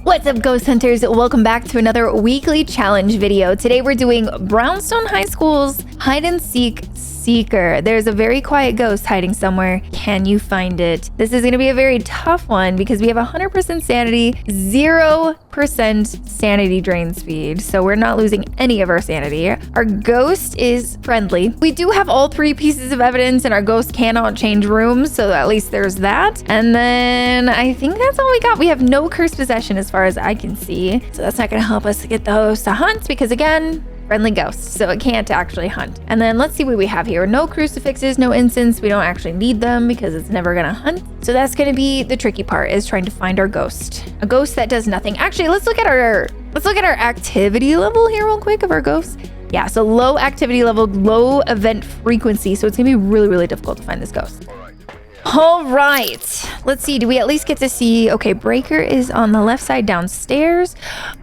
What's up, ghost hunters? Welcome back to another weekly challenge video. Today we're doing Brownstone High School's hide and seek seeker. There's a very quiet ghost hiding somewhere. Can you find it? This is going to be a very tough one because we have 100% sanity, 0% sanity drain speed. So we're not losing any of our sanity. Our ghost is friendly. We do have all 3 pieces of evidence and our ghost cannot change rooms. So at least there's that. And then I think that's all we got. We have no cursed possession as far as I can see. So that's not going to help us to get those to hunt because again, friendly ghosts, so it can't actually hunt. And then let's see what we have here. No crucifixes, no incense. We don't actually need them because it's never gonna hunt. So that's gonna be the tricky part, is trying to find our ghost. A ghost that does nothing. Actually, let's look at our activity level here real quick of our ghosts. Yeah, so low activity level, low event frequency. So it's gonna be really, really difficult to find this ghost. All right, let's see. Do we at least get to see? Okay, breaker is on the left side downstairs.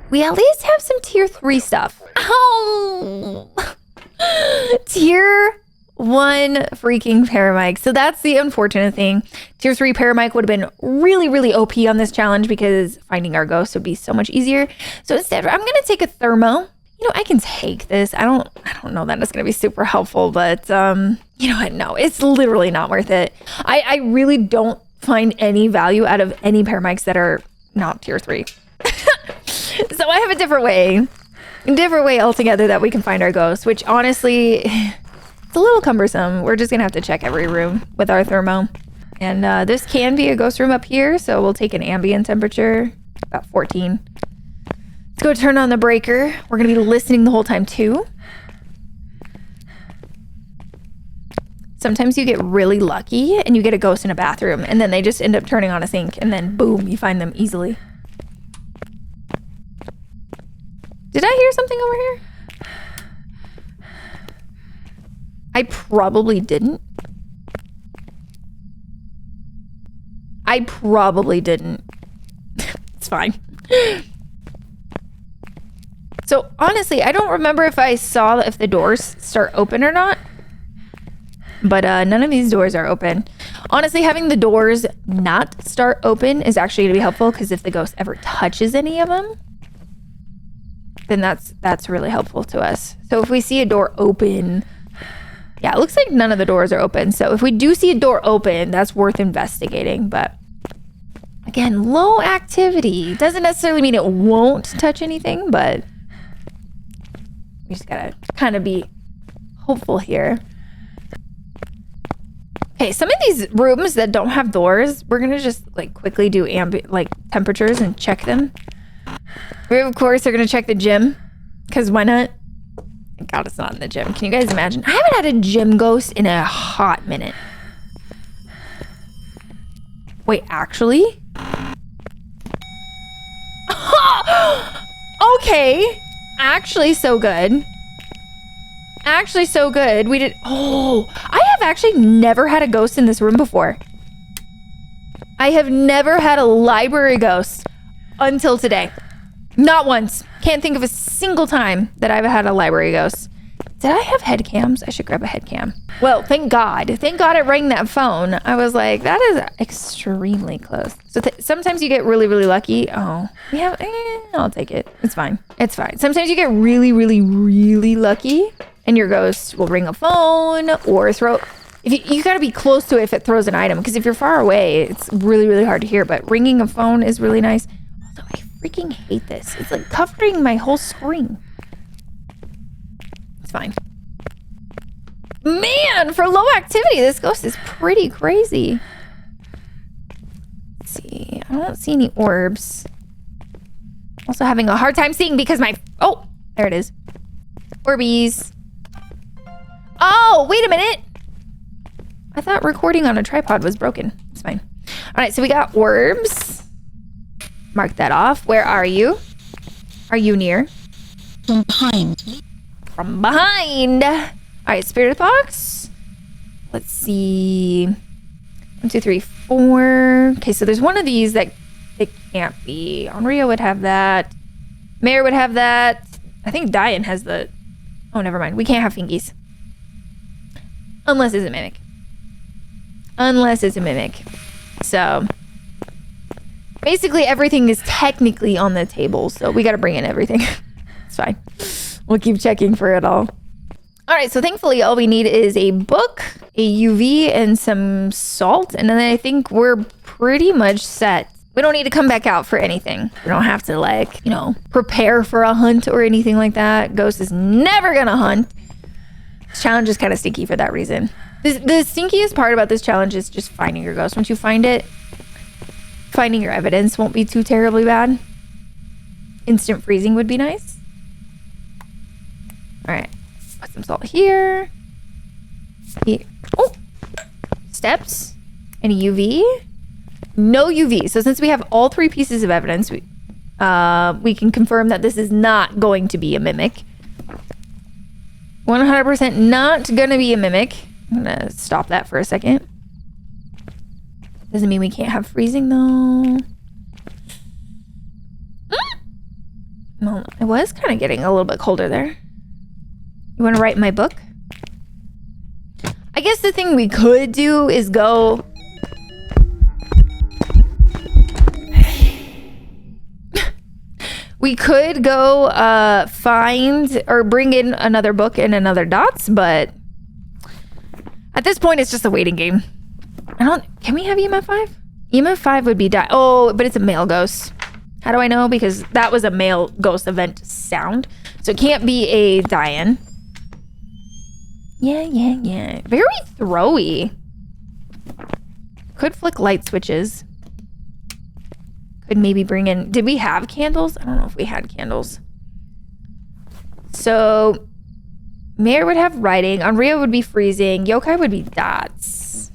We at least have some tier 3 stuff. Oh, tier 1 freaking paramic. So that's the unfortunate thing. Tier 3 paramic would have been really, really OP on this challenge because finding our ghost would be so much easier. So instead, I'm gonna take a thermo. You know, I can take this. I don't know that it's gonna be super helpful, but you know what? No, it's literally not worth it. I really don't find any value out of any paramics that are not tier 3. So I have a different way altogether that we can find our ghost, which honestly, it's a little cumbersome. We're just gonna have to check every room with our thermo. And this can be a ghost room up here, so we'll take an ambient temperature, about 14. Let's go turn on the breaker. We're gonna be listening the whole time too. Sometimes you get really lucky and you get a ghost in a bathroom and then they just end up turning on a sink and then boom, you find them easily. Did I hear something over here? I probably didn't. It's fine. So honestly, I don't remember if I saw if the doors start open or not. But none of these doors are open. Honestly, having the doors not start open is actually going to be helpful because if the ghost ever touches any of them, then that's really helpful to us. So if we see a door open, yeah, it looks like none of the doors are open. So if we do see a door open, that's worth investigating. But again, low activity doesn't necessarily mean it won't touch anything, but we just gotta kind of be hopeful here. Okay, some of these rooms that don't have doors, we're gonna just like quickly do ambient like temperatures and check them. We of course are gonna check the gym, because why not? Thank God it's not in the gym. Can you guys imagine? I haven't had a gym ghost in a hot minute. Wait, actually? Okay, actually so good. Actually so good. We did. Oh, I have actually never had a ghost in this room before. I have never had a library ghost until today. Not once. Can't think of a single time that I've had a library ghost. Did I have head cams? I should grab a head cam. Well, thank God. Thank God it rang that phone. I was like, that is extremely close. So sometimes you get really, really lucky. Oh, we have, I'll take it. It's fine. It's fine. Sometimes you get really, really, really lucky and your ghost will ring a phone or throw. If you gotta be close to it if it throws an item, because if you're far away, it's really, really hard to hear. But ringing a phone is really nice. Although I freaking hate this. It's like covering my whole screen. It's fine. Man, for low activity, this ghost is pretty crazy. Let's see. I don't see any orbs. Also having a hard time seeing because my... Oh, there it is. Orbies. Oh, wait a minute. I thought recording on a tripod was broken. It's fine. All right, so we got orbs. Mark that off. Where are you? Are you near? From behind. From behind. All right, spirit box. Let's see. 1, 2, 3, 4. Okay, so there's one of these that it can't be. Onryo would have that. Mayor would have that. I think Diane has the... Oh, never mind. We can't have fingies. Unless it's a mimic. So Basically, everything is technically on the table, so we got to bring in everything. It's fine. We'll keep checking for it all. All right, so thankfully, all we need is a book, a UV, and some salt, and then I think we're pretty much set. We don't need to come back out for anything. We don't have to, like, you know, prepare for a hunt or anything like that. Ghost is never gonna hunt. This challenge is kind of stinky for that reason. The stinkiest part about this challenge is just finding your ghost. Once you find it, finding your evidence won't be too terribly bad. Instant freezing would be nice. All right, put some salt here. Oh, steps and a UV. No UV. So since we have all three pieces of evidence, we can confirm that this is not going to be a mimic. 100% not going to be a mimic. I'm going to stop that for a second. Doesn't mean we can't have freezing though. Well, it was kind of getting a little bit colder there. You want to write in my book? I guess the thing we could do is go... We could go find or bring in another book and another dots, but at this point, it's just a waiting game. Can we have EMF 5? EMF 5 would be oh, but it's a male ghost. How do I know? Because that was a male ghost event sound. So it can't be a Diane. Yeah. Very throwy. Could flick light switches. Could maybe bring in... Did we have candles? I don't know if we had candles. So... Mayor would have writing. Onryo would be freezing. Yokai would be dots.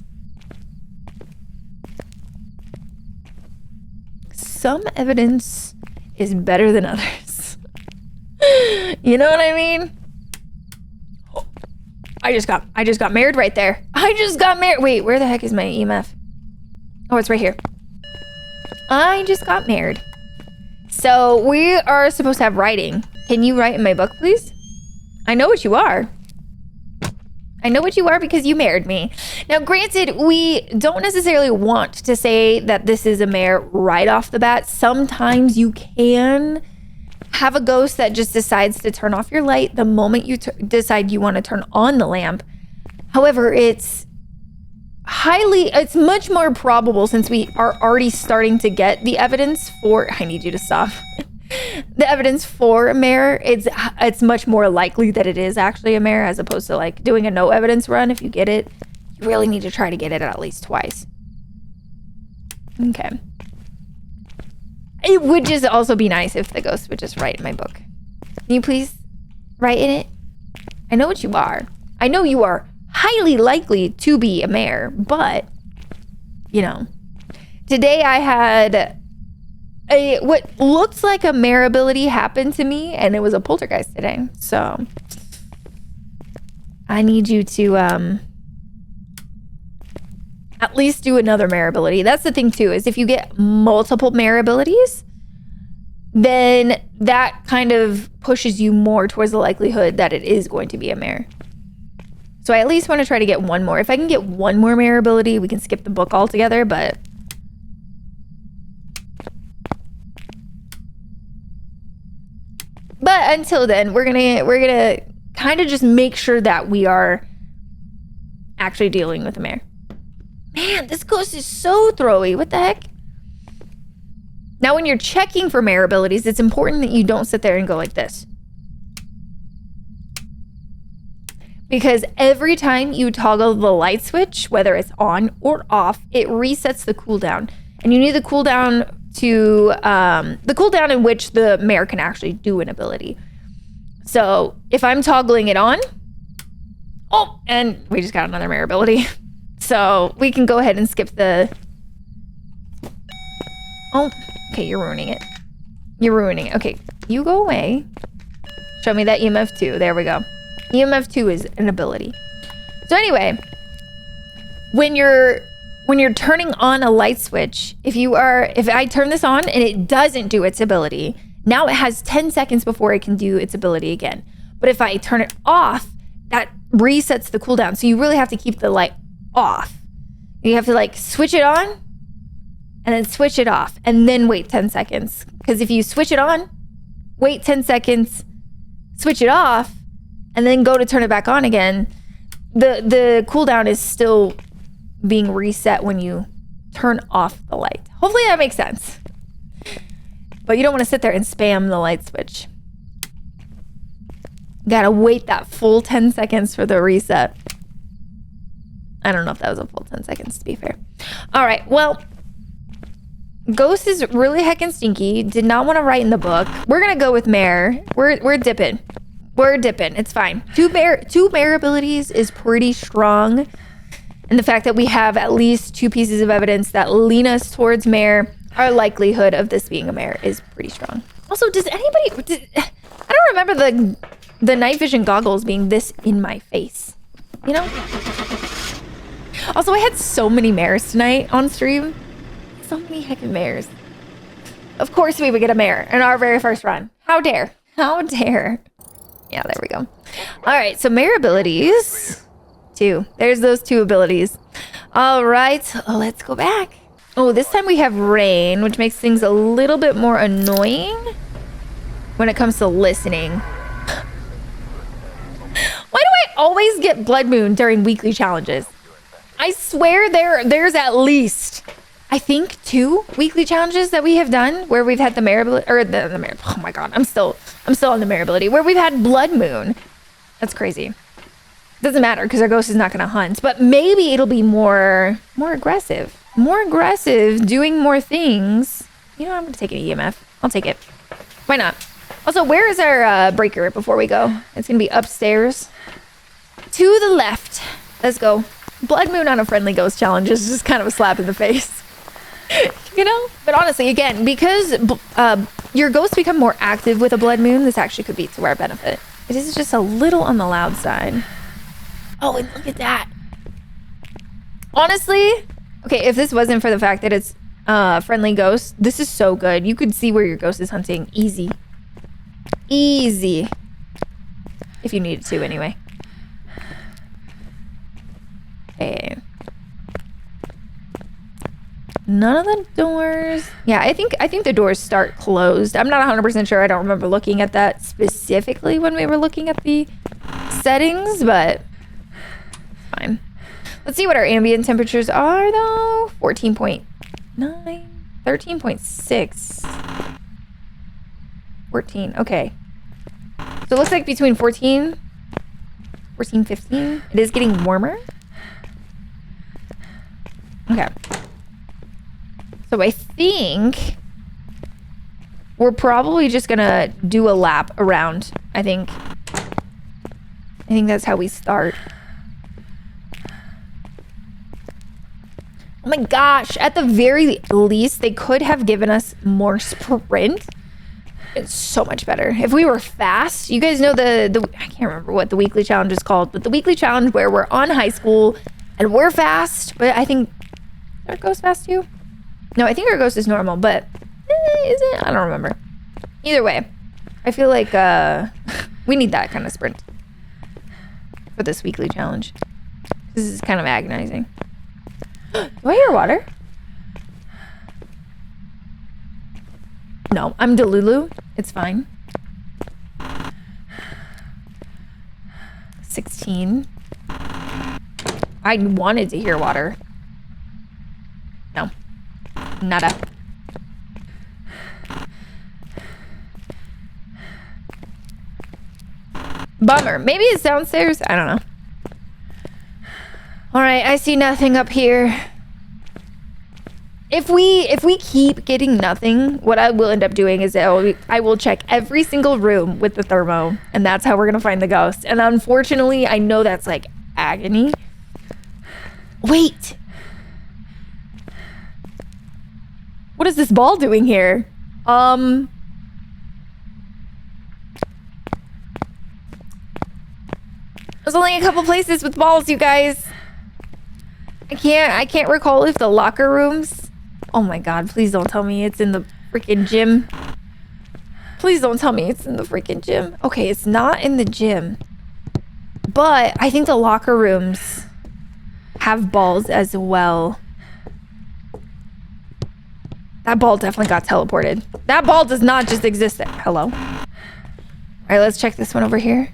Some evidence is better than others. You know what I mean? Oh, I just got married right there. I just got married. Wait, where the heck is my EMF? Oh, it's right here. I just got married. So we are supposed to have writing. Can you write in my book, please? I know what you are. I know what you are because you married me. Now, granted, we don't necessarily want to say that this is a mare right off the bat. Sometimes you can have a ghost that just decides to turn off your light the moment you decide you want to turn on the lamp. However, it's much more probable, since we are already starting to get the evidence for... I need you to stop. The evidence for a mare, it's much more likely that it is actually a mare, as opposed to like doing a no evidence run. If you get it, you really need to try to get it at least twice. Okay. It would just also be nice if the ghost would just write in my book. Can you please write in it? I know what you are. I know you are highly likely to be a mare, but, you know, today I had what looked like a mare ability happen to me, and it was a poltergeist today. So I need you to at least do another mare ability. That's the thing too, is if you get multiple mare abilities, then that kind of pushes you more towards the likelihood that it is going to be a mare. So I at least want to try to get one more. If I can get one more mare ability, we can skip the book altogether, but until then, we're gonna kind of just make sure that we are actually dealing with a mare. Man, this ghost is so throwy. What the heck? Now, when you're checking for mare abilities, it's important that you don't sit there and go like this. Because every time you toggle the light switch, whether it's on or off, it resets the cooldown. And you need the cooldown to the cooldown in which the mare can actually do an ability. So if I'm toggling it on, oh, and we just got another mare ability. So we can go ahead and skip the... Oh, okay, you're ruining it. You're ruining it. Okay, you go away. Show me that EMF 2. There we go. EMF 2 is an ability. So anyway, when you're turning on a light switch, if I turn this on and it doesn't do its ability, now it has 10 seconds before it can do its ability again. But if I turn it off, that resets the cooldown. So you really have to keep the light off. You have to like switch it on and then switch it off and then wait 10 seconds. Because if you switch it on, wait 10 seconds, switch it off, and then go to turn it back on again, the cooldown is still being reset when you turn off the light. Hopefully that makes sense. But you don't want to sit there and spam the light switch. Gotta wait that full 10 seconds for the reset. I don't know if that was a full 10 seconds, to be fair. All right, well, Ghost is really heckin' stinky. Did not want to write in the book. We're gonna go with Mare. We're dipping. We're dipping. It's fine. Two Mare abilities is pretty strong. And the fact that we have at least 2 pieces of evidence that lean us towards Mare, our likelihood of this being a Mare is pretty strong. Also, does anybody... I don't remember the night vision goggles being this in my face. You know? Also, I had so many Mares tonight on stream. So many heckin' Mares. Of course we would get a Mare in our very first run. How dare? How dare? Yeah, there we go. All right, so Mare abilities. 2. There's those 2 abilities. All right, let's go back. Oh, this time we have Rain, which makes things a little bit more annoying when it comes to listening. Why do I always get Blood Moon during weekly challenges? I swear there's at least, I think, 2 weekly challenges that we have done where we've had the Mare ability, or the Mare. Oh my God, I'm still on the Mare ability where we've had Blood Moon. That's crazy. Doesn't matter because our ghost is not going to hunt, but maybe it'll be more aggressive, doing more things. You know, I'm going to take an EMF. I'll take it. Why not? Also, where is our breaker before we go? It's going to be upstairs to the left. Let's go. Blood Moon on a friendly ghost challenge is just kind of a slap in the face. You know? But honestly, again, because your ghosts become more active with a Blood Moon, this actually could be to our benefit. It is just a little on the loud side. Oh, and look at that. Honestly, okay, if this wasn't for the fact that it's friendly ghost, this is so good. You could see where your ghost is hunting. Easy. Easy. If you needed to, anyway. Okay. None of the doors. Yeah, I think the doors start closed. I'm not 100% sure. I don't remember looking at that specifically when we were looking at the settings, but fine. Let's see what our ambient temperatures are, though. 14.9, 13.6, 14. Okay. So it looks like between 14, 15. It is getting warmer. Okay. So I think we're probably just gonna do a lap around. I think that's how we start. Oh my gosh, at the very least, they could have given us more sprint. It's so much better. If we were fast, you guys know the I can't remember what the weekly challenge is called, but the weekly challenge where we're on high school and we're fast, but I think our ghost fast too? No, I think our ghost is normal, but is it? I don't remember. Either way, I feel like we need that kind of sprint for this weekly challenge. This is kind of agonizing. Do I hear water? No, I'm Delulu. It's fine. 16. I wanted to hear water. No. Nada. Bummer. Maybe it's downstairs. I don't know. All right, I see nothing up here. If we keep getting nothing, what I will end up doing is I will check every single room with the thermo, and that's how we're gonna find the ghost. And unfortunately, I know that's like agony. Wait. What is this ball doing here? There's only a couple places with balls, you guys. I can't recall if the locker rooms. Oh my god, please don't tell me it's in the freaking gym. Please don't tell me it's in the freaking gym. Okay, it's not in the gym. But I think the locker rooms have balls as well. That ball definitely got teleported. That ball does not just exist there. Hello. All right, let's check this one over here.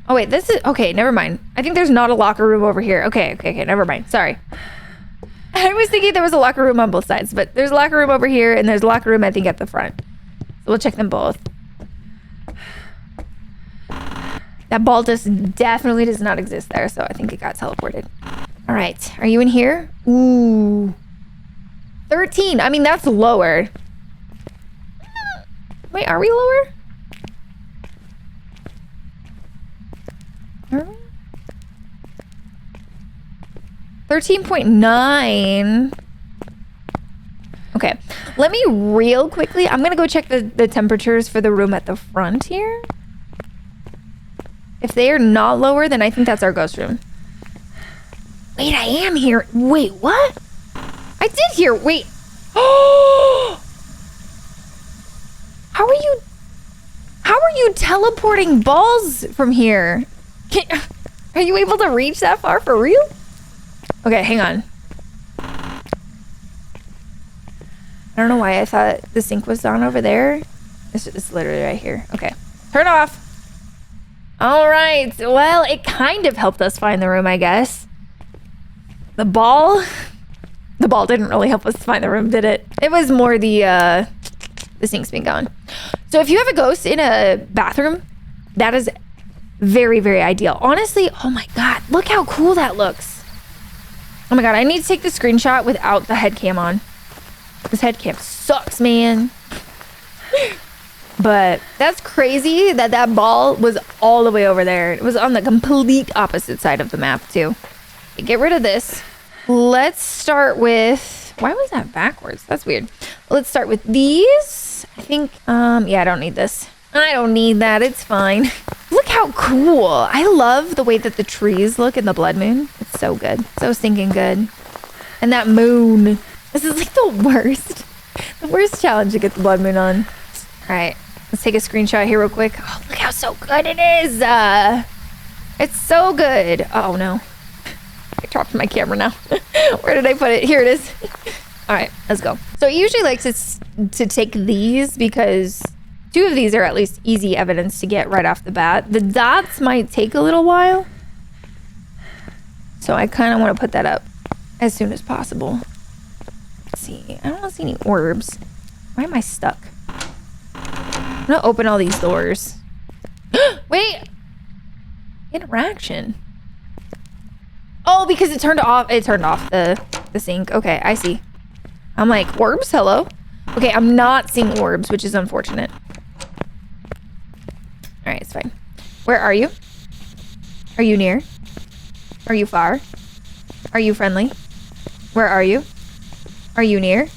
Oh wait, this is, okay, never mind. I think there's not a locker room over here. Okay, never mind. Sorry. I was thinking there was a locker room on both sides, but there's a locker room over here and there's a locker room, I think, at the front. So we'll check them both. That ball definitely does not exist there, so I think it got teleported. All right, are you in here? Ooh. 13, I mean, that's lower. Wait, are we lower? Are we? 13.9. Okay, let me real quickly, I'm gonna go check the temperatures for the room at the front here. If they are not lower, then I think that's our ghost room. Wait, I am here. Wait, what? I did hear, wait. Oh! How are you teleporting balls from here? Are you able to reach that far for real? Okay, hang on. I don't know why I thought the sink was on over there. It's literally right here. Okay, turn off. All right, well, it kind of helped us find the room, I guess. The ball didn't really help us find the room, did it? It was more the sink's been gone. So if you have a ghost in a bathroom, that is very, very ideal. Honestly, oh my God, look how cool that looks. Oh my God, I need to take the screenshot without the head cam on. This head cam sucks, man. But that's crazy that that ball was all the way over there. It was on the complete opposite side of the map too. Get rid of this. Let's start with, why was that backwards? That's weird. Let's start with these. I think, yeah, I don't need this. I don't need that, it's fine. Look how cool. I love the way that the trees look in the blood moon. It's so good, so stinking good. And that moon. This is like the worst challenge to get the blood moon on. All right, let's take a screenshot here real quick. Oh, look how so good it is. It's so good. Oh no, I dropped my camera now. Where did I put it? Here it is. All right, let's go. So I usually like to take these because 2 of these are at least easy evidence to get right off the bat. The dots might take a little while, so I kind of want to put that up as soon as possible. Let's see, I don't see any orbs. Why am I stuck? I'm gonna open all these doors. Wait, interaction. Oh, because it turned off the sink. Okay, I see. I'm like, orbs, hello? Okay, I'm not seeing orbs, which is unfortunate. All right, it's fine. Where are you? Are you near? Are you far? Are you friendly? Where are you? Are you near?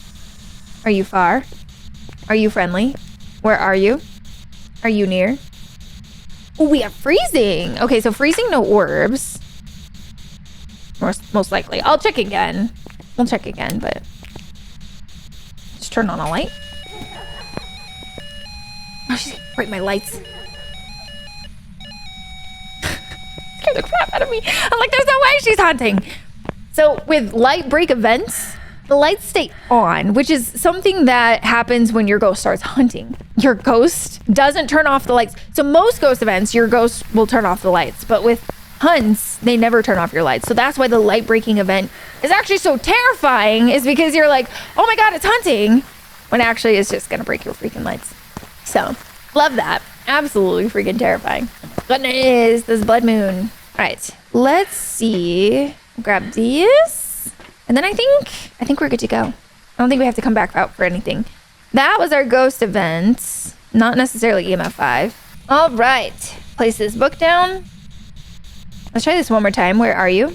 Are you far? Are you friendly? Where are you? Are you near? Oh, we have freezing. Okay, so freezing, no orbs. Most likely. I'll check again. We'll check again, but just turn on a light. Oh, she's gonna break my lights. Scared the crap out of me. I'm like, there's no way she's hunting. So with light break events, the lights stay on, which is something that happens when your ghost starts hunting. Your ghost doesn't turn off the lights. So most ghost events, your ghost will turn off the lights, but with hunts, they never turn off your lights. So that's why the light breaking event is actually so terrifying, is because you're like, oh my God, it's hunting, when actually it's just gonna break your freaking lights. So love that. Absolutely freaking terrifying. Goodness, this blood moon. All right, let's see. Grab these. And then I think we're good to go. I don't think we have to come back out for anything. That was our ghost event, not necessarily EMF 5. All right, place this book down. Let's try this one more time. Where are you?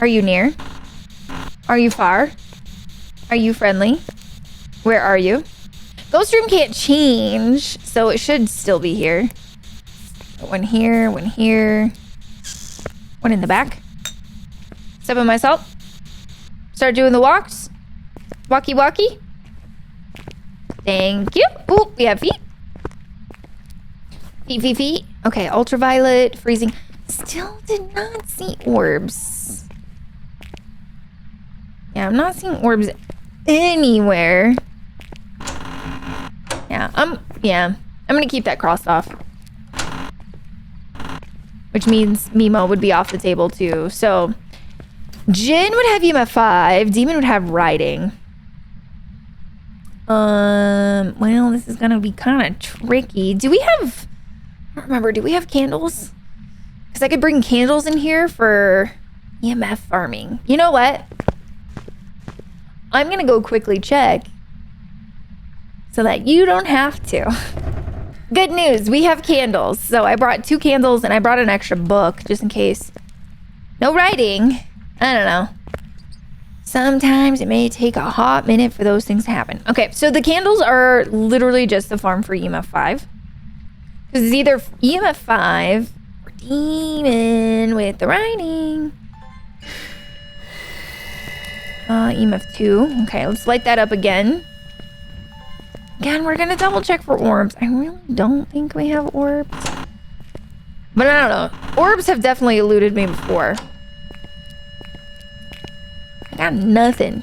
Are you near? Are you far? Are you friendly? Where are you? Ghost room can't change, so it should still be here. One here, one here. One in the back. Step on my salt. Start doing the walks. Walkie walkie. Thank you. Ooh, we have feet. Feet. Okay, ultraviolet, freezing. Still did not see orbs. Yeah, I'm not seeing orbs anywhere. Yeah, I'm gonna keep that crossed off. Which means Mimo would be off the table too. So Jin would have EMF 5. Demon would have riding. Well, this is gonna be kind of tricky. Do we have... I don't remember. Do we have candles? Because I could bring candles in here for EMF farming. You know what? I'm gonna go quickly check so that you don't have to. Good news, we have candles. So I brought 2 candles and I brought an extra book just in case. No writing. I don't know. Sometimes it may take a hot minute for those things to happen. Okay, so the candles are literally just the farm for EMF 5. Because it's either EMF 5 or demon with the writing. EMF 2. Okay, let's light that up again. Again, we're gonna double check for orbs. I really don't think we have orbs. But I don't know. Orbs have definitely eluded me before. I got nothing.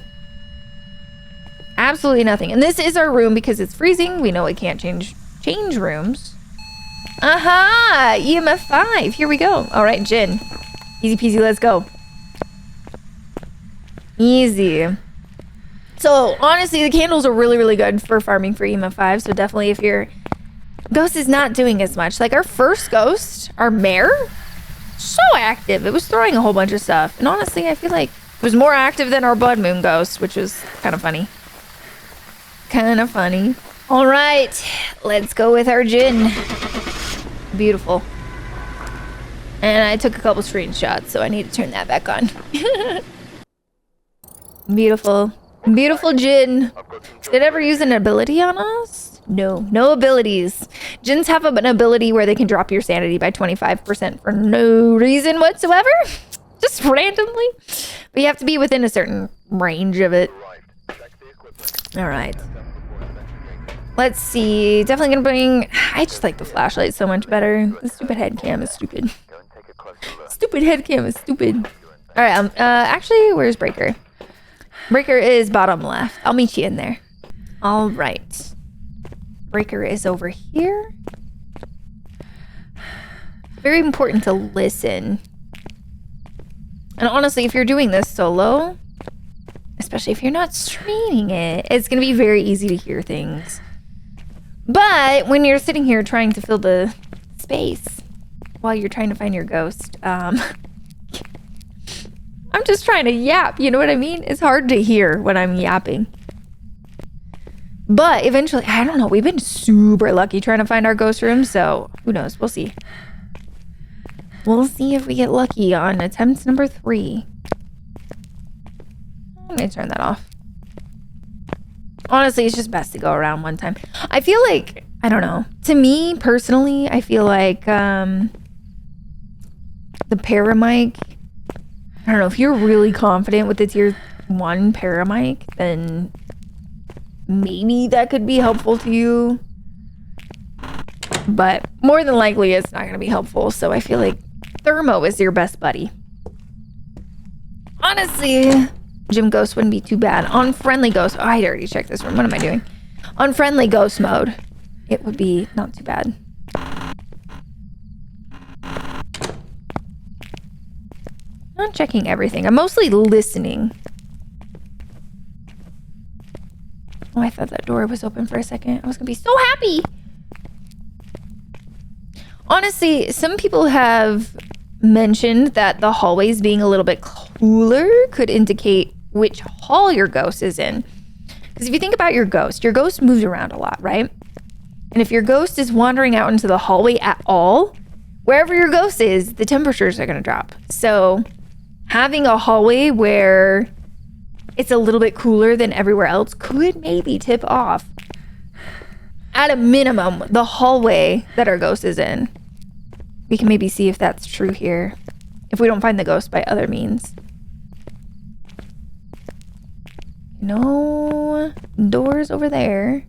Absolutely nothing. And this is our room because it's freezing. We know we can't change rooms. Aha! EMF 5. Here we go. All right, Jin. Easy peasy, let's go. Easy. So, honestly, the candles are really, really good for farming for EMF 5. So, definitely if your ghost is not doing as much. Like, our first ghost, our mare, so active. It was throwing a whole bunch of stuff. And honestly, I feel like it was more active than our blood moon ghost, which was kind of funny. Kind of funny. All right, let's go with our Jin. Beautiful. And I took a couple screenshots, so I need to turn that back on. Beautiful. Beautiful Jin. Did it ever use an ability on us? No. No abilities. Jins have an ability where they can drop your sanity by 25% for no reason whatsoever. Just randomly. But you have to be within a certain range of it. Alright. Let's see. Definitely gonna bring... I just like the flashlight so much better. The stupid head cam is stupid. Stupid head cam is stupid. Alright, actually, where's Breaker? Breaker is bottom left. I'll meet you in there. Alright. Breaker is over here. Very important to listen. And honestly, if you're doing this solo, especially if you're not streaming it, it's going to be very easy to hear things. But when you're sitting here trying to fill the space while you're trying to find your ghost, I'm just trying to yap, you know what I mean? It's hard to hear when I'm yapping. But eventually, I don't know, we've been super lucky trying to find our ghost room, so who knows? We'll see. We'll see if we get lucky on attempt number 3. I'm gonna turn that off. Honestly, it's just best to go around one time. I feel like, I don't know. To me, personally, I feel like the paramic, I don't know, if you're really confident with the tier 1 paramic, then maybe that could be helpful to you. But more than likely, it's not going to be helpful. So I feel like Thermo is your best buddy. Honestly, Gym Ghost wouldn't be too bad. On Friendly Ghost, oh, I'd already checked this room. What am I doing? On Friendly Ghost mode, it would be not too bad. Not checking everything. I'm mostly listening. Oh, I thought that door was open for a second. I was gonna be so happy. Honestly, some people have mentioned that the hallways being a little bit cooler could indicate which hall your ghost is in. Because if you think about your ghost moves around a lot, right? And if your ghost is wandering out into the hallway at all, wherever your ghost is, the temperatures are going to drop. So having a hallway where it's a little bit cooler than everywhere else could maybe tip off, at a minimum, the hallway that our ghost is in. We can maybe see if that's true here, if we don't find the ghost by other means. No doors over there.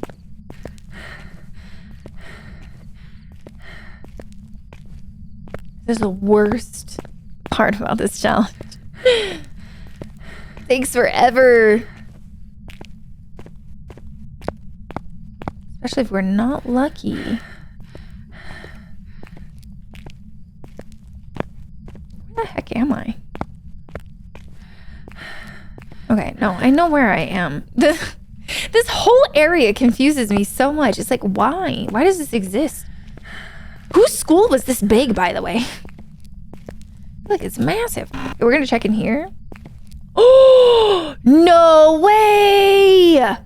This is the worst part about this challenge. Takes forever. Especially if we're not lucky. Where the heck am I? Okay, no, I know where I am. This whole area confuses me so much. It's like, why? Why does this exist? Whose school was this big, by the way? Look, it's massive. We're gonna check in here. Oh, no way!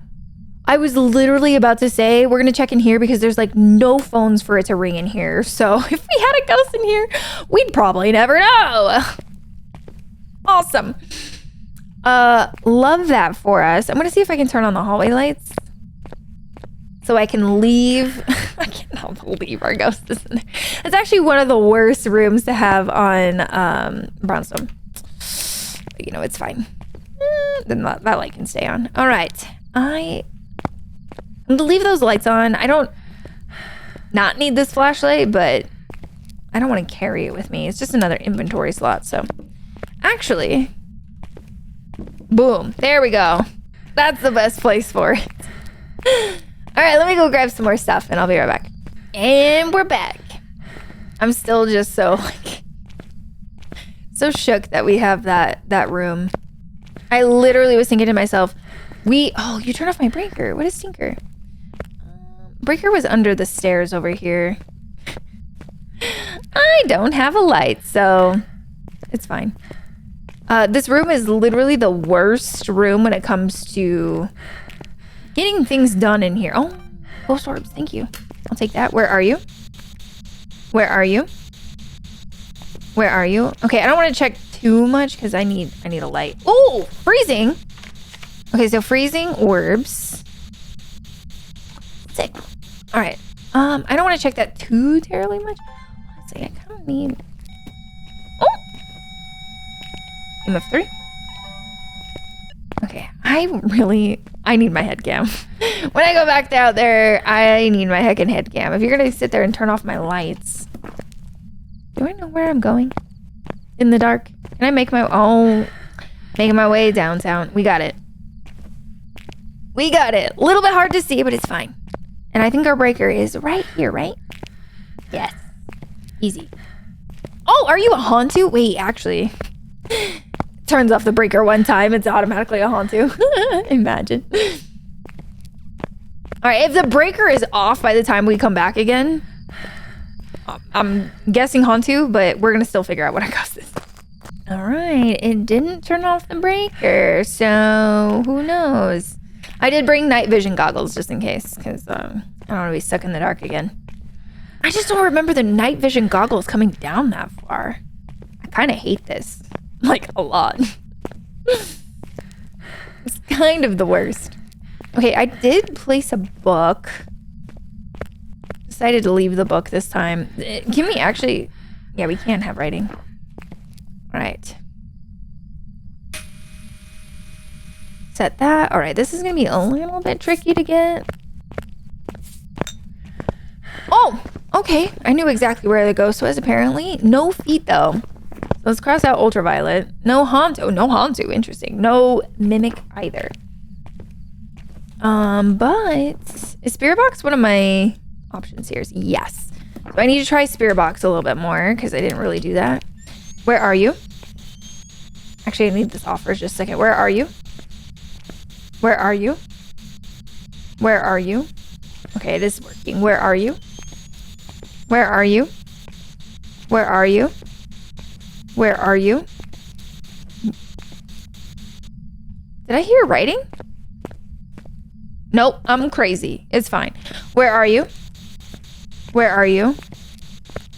I was literally about to say, we're gonna check in here because there's like no phones for it to ring in here. So if we had a ghost in here, we'd probably never know. Awesome. Love that for us. I'm gonna see if I can turn on the hallway lights so I can leave. I cannot believe our ghost is in there. It's actually one of the worst rooms to have on Brownstone. But, you know, it's fine. Then that light can stay on. All right. I'm gonna leave those lights on. I don't not need this flashlight, but I don't want to carry it with me. It's just another inventory slot. So actually, boom, there we go. That's the best place for it. All right, let me go grab some more stuff and I'll be right back. And we're back. I'm still just so shook that we have that room. I literally was thinking to myself, oh, you turned off my breaker. What is stinker? Breaker was under the stairs over here. I don't have a light, so it's fine. This room is literally the worst room when it comes to getting things done in here. Oh, ghost orbs, thank you. I'll take that. Where are you? Where are you? Where are you? Okay, I don't want to check too much because I need a light. Oh, freezing. Okay, so freezing orbs. Sick. All right. I don't want to check that too terribly much. Let's see. I kind of need. Oh. MF3. Okay. I need my head cam. When I go back out there, I need my heckin' head cam. If you're gonna sit there and turn off my lights, do I know where I'm going? In the dark? Can I making my way downtown? We got it. We got it. A little bit hard to see, but it's fine. And I think our breaker is right here, right? Yes. Easy. Oh, are you a Hantu? Wait, actually. Turns off the breaker one time, it's automatically a Hantu. Imagine. All right, if the breaker is off by the time we come back again, I'm guessing Hantu, but we're gonna still figure out what our ghost is. All right, it didn't turn off the breaker, so who knows? I did bring night vision goggles just in case, because I don't want to be stuck in the dark again. I just don't remember the night vision goggles coming down that far. I kind of hate this, like a lot. It's kind of the worst. Okay, I did place a book. Decided to leave the book this time. Can we actually... Yeah, we can have writing. All right. Set that. All right, this is going to be a little bit tricky to get. Oh, okay. I knew exactly where the ghost was, apparently. No feet, though. So let's cross out ultraviolet. No Hantu. No Hantu. Interesting. No mimic either. But is Spirit Box one of my options here? Yes. So I need to try Spirit Box a little bit more because I didn't really do that. Where are you? Actually, I need this off for just a second. Where are you? Where are you? Where are you? Okay, it is working. Where are you? Where are you? Where are you? Where are you? Did I hear writing? Nope, I'm crazy. It's fine. Where are you? Where are you?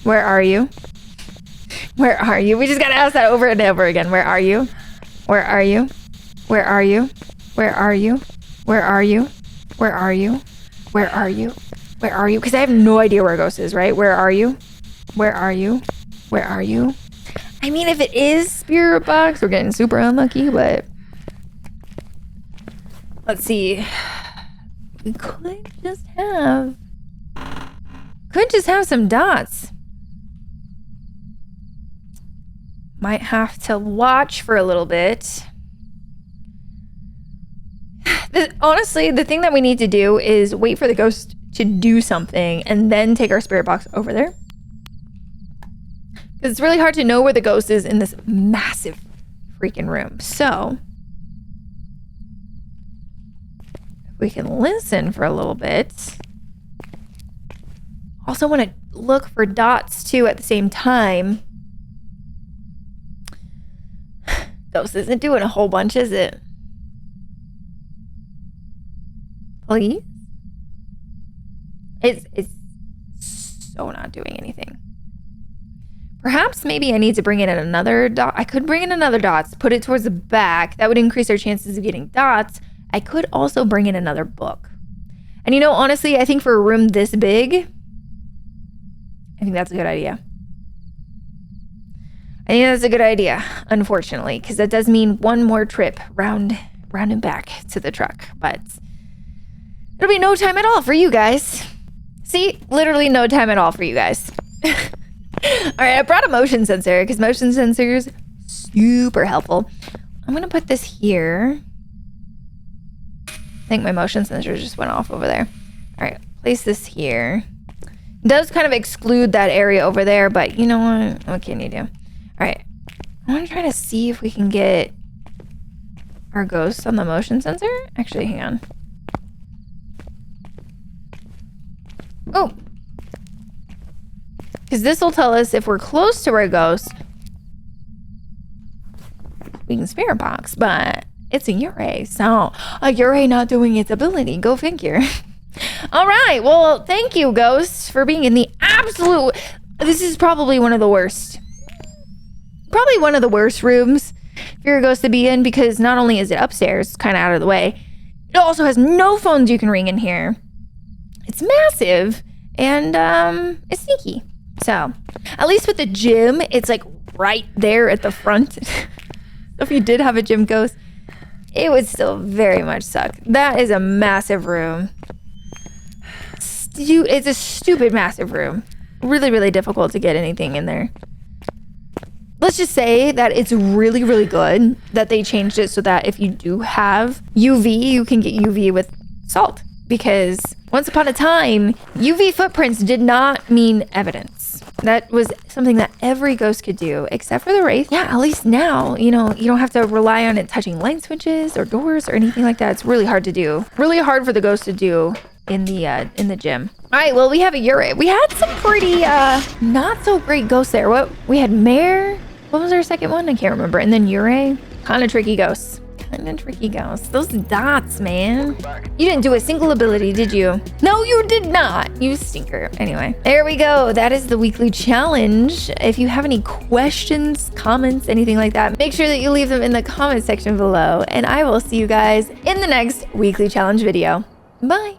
Where are you? Where are you? We just gotta ask that over and over again. Where are you? Where are you? Where are you? Where are you? Where are you? Where are you? Where are you? Where are you? Because I have no idea where Ghost is, right? Where are you? Where are you? Where are you? I mean, if it is Spirit Box, we're getting super unlucky, but let's see. We could just have some dots. Might have to watch for a little bit. Honestly, the thing that we need to do is wait for the ghost to do something and then take our spirit box over there. Because it's really hard to know where the ghost is in this massive freaking room. So we can listen for a little bit. Also want to look for dots too at the same time. Ghost isn't doing a whole bunch, is it? Please? It's so not doing anything. Perhaps maybe I need to bring in another dot. I could bring in another dots, put it towards the back. That would increase our chances of getting dots. I could also bring in another book. And you know, honestly, I think for a room this big, I think that's a good idea. I think that's a good idea, unfortunately, because that does mean one more trip round and back to the truck. But it'll be no time at all for you guys. See, literally no time at all for you guys. All right, I brought a motion sensor because motion sensors super helpful. I'm gonna put this here. I think my motion sensor just went off over there. All right, place this here. It does kind of exclude that area over there, but you know what? What can you do? All right, I want to try to see if we can get our ghosts on the motion sensor. Actually, hang on. Oh. Because this will tell us if we're close to our ghost, we can spirit box, but it's a Ure, so a Ure not doing its ability. Go figure. All right, well, thank you, ghosts, for being in the absolute... This is probably one of the worst. Probably one of the worst rooms for your ghost to be in, because not only is it upstairs, kind of out of the way, it also has no phones you can ring in here. It's massive, and it's sneaky. So, at least with the gym, it's like right there at the front. So if you did have a gym ghost, it would still very much suck. That is a massive room. It's a stupid massive room. Really, really difficult to get anything in there. Let's just say that it's really, really good that they changed it so that if you do have UV, you can get UV with salt. Because once upon a time, UV footprints did not mean evidence. That was something that every ghost could do, except for the Wraith. Yeah, at least now, you know, you don't have to rely on it touching light switches or doors or anything like that. It's really hard to do. Really hard for the ghost to do in the gym. All right, well, we have a Ure. We had some pretty not so great ghosts there. We had Mare. What was our second one? I can't remember. And then Ure. Kind of tricky ghosts. Those dots, man. You didn't do a single ability, did you? No, you did not. You stinker. Anyway, there we go. That is the weekly challenge. If you have any questions, comments, anything like that, make sure that you leave them in the comment section below. And I will see you guys in the next weekly challenge video. Bye.